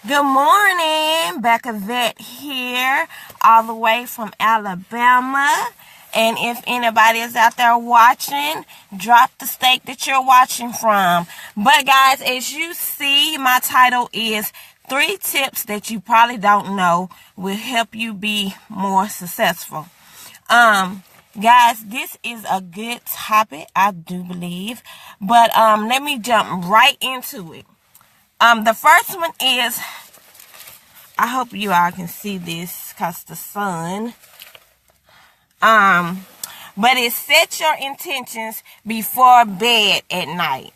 Good morning, Becca Vet here, all the way from Alabama. And if anybody is out there watching, drop the state that you're watching from. But guys, as you see, my title is 3 tips that you probably don't know will help you be more successful. Guys, this is a good topic, I do believe. But let me jump right into it. The first one is, I hope you all can see this because the sun. But it set your intentions before bed at night.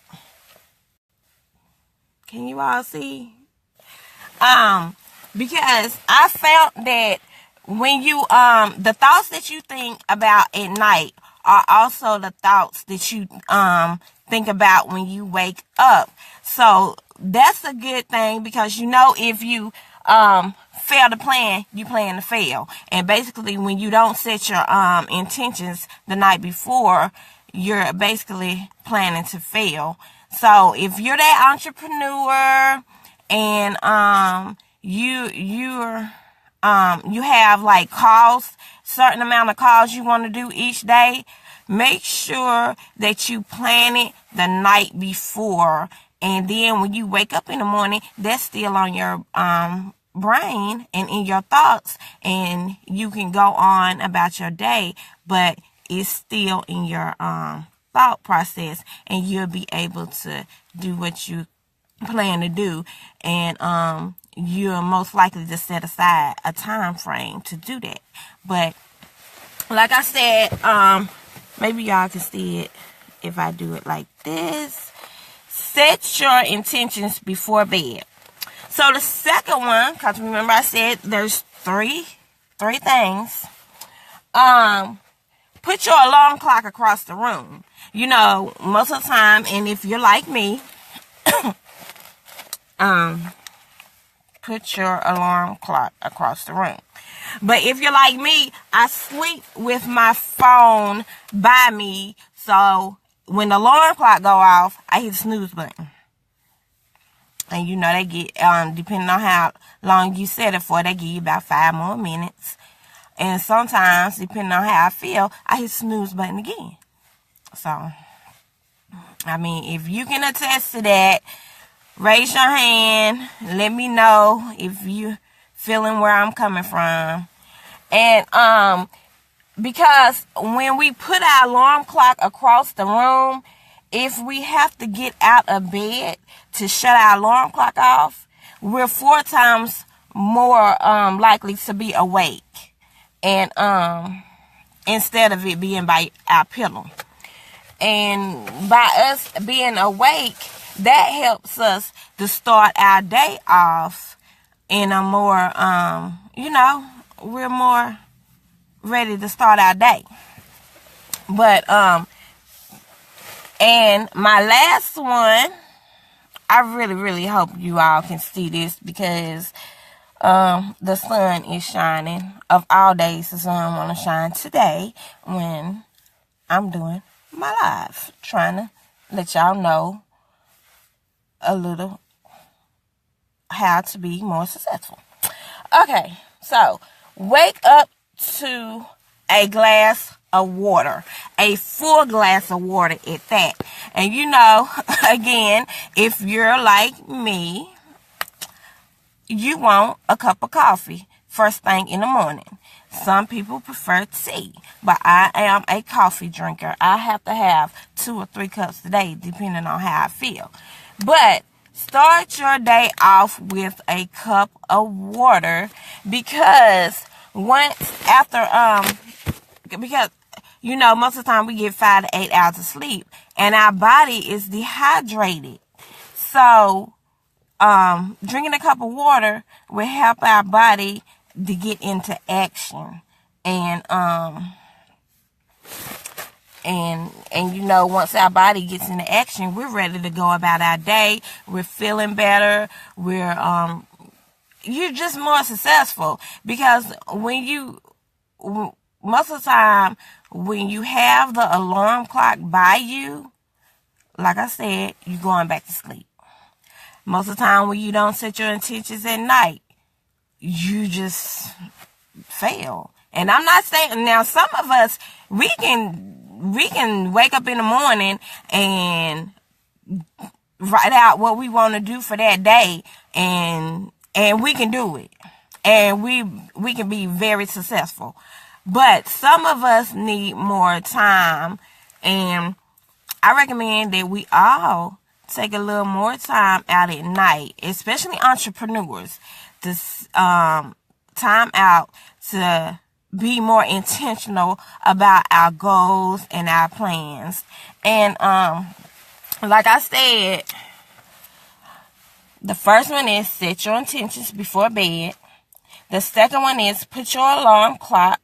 Can you all see? Because I found that when you, the thoughts that you think about at night are also the thoughts that you, think about when you wake up. So that's a good thing because if you fail to plan, you plan to fail. And basically when you don't set your intentions the night before, you're basically planning to fail. So if you're that entrepreneur and you have like certain amount of calls you want to do each day, make sure that you plan it the night before. And then when you wake up in the morning, that's still on your brain and in your thoughts, and you can go on about your day, but it's still in your thought process, and you'll be able to do what you plan to do. And you're most likely to set aside a time frame to do that. But like I said, maybe y'all can see it if I do it like this. Set your intentions before bed. So the second one, because remember I said there's three things. Put your alarm clock across the room. Most of the time, and if you're like me, put your alarm clock across the room. But if you're like me, I sleep with my phone by me, so when the alarm clock go off, I hit the snooze button. And they get, depending on how long you set it for, they give you about 5 more minutes. And sometimes, depending on how I feel, I hit the snooze button again. So, if you can attest to that, raise your hand. Let me know if you feeling where I'm coming from. And, because when we put our alarm clock across the room, if we have to get out of bed to shut our alarm clock off, we're 4 times more likely to be awake. And instead of it being by our pillow. And by us being awake, that helps us to start our day off in a more, we're more ready to start our day. But and my last one, I really, really hope you all can see this because the sun is shining. Of all days, the sun want to shine today when I'm doing my live, trying to let y'all know a little how to be more successful. Okay, so wake up to a glass of water, a full glass of water at that. And again, if you're like me, you want a cup of coffee first thing in the morning. Some people prefer tea, but I am a coffee drinker. I have to have 2 or 3 cups a day, depending on how I feel. But start your day off with a cup of water because most of the time we get 5 to 8 hours of sleep and our body is dehydrated. So, drinking a cup of water will help our body to get into action. And once our body gets into action, we're ready to go about our day. We're feeling better. You're just more successful because most of the time, when you have the alarm clock by you, like I said, you're going back to sleep. Most of the time when you don't set your intentions at night, you just fail. And I'm not saying, now some of us, we can wake up in the morning and write out what we want to do for that day, and we can do it, and we can be very successful. But some of us need more time, and I recommend that we all take a little more time out at night, especially entrepreneurs, this time out to be more intentional about our goals and our plans. And like I said, the first one is set your intentions before bed. The second one is put your alarm clock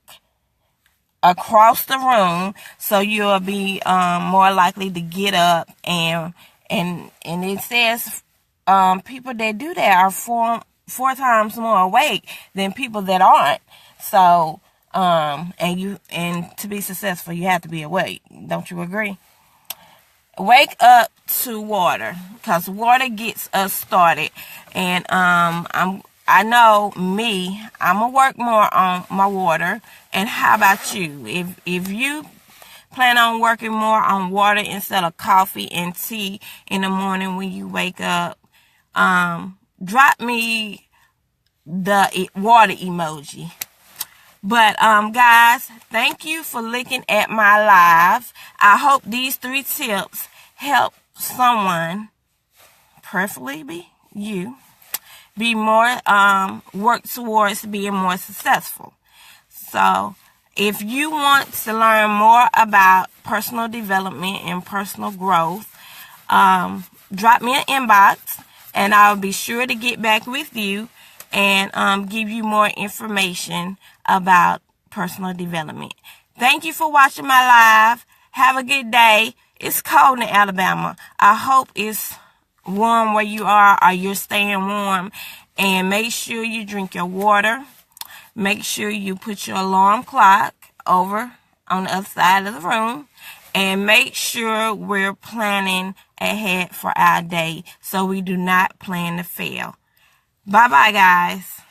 across the room so you'll be more likely to get up, and it says people that do that are four times more awake than people that aren't. So and to be successful, you have to be awake. Don't you agree? Wake up to water, because water gets us started. And I know me, I'm gonna work more on my water. And how about you? If you plan on working more on water instead of coffee and tea in the morning when you wake up, drop me the water emoji. But guys, thank you for looking at my live. I hope these 3 tips help someone, preferably be you, be more work towards being more successful. So if you want to learn more about personal development and personal growth, drop me an inbox and I'll be sure to get back with you and give you more information about personal development. Thank you for watching my live. Have a good day. It's cold in Alabama. I hope it's warm where you are, or you're staying warm. And make sure you drink your water. Make sure you put your alarm clock over on the other side of the room. And make sure we're planning ahead for our day so we do not plan to fail. Bye-bye, guys.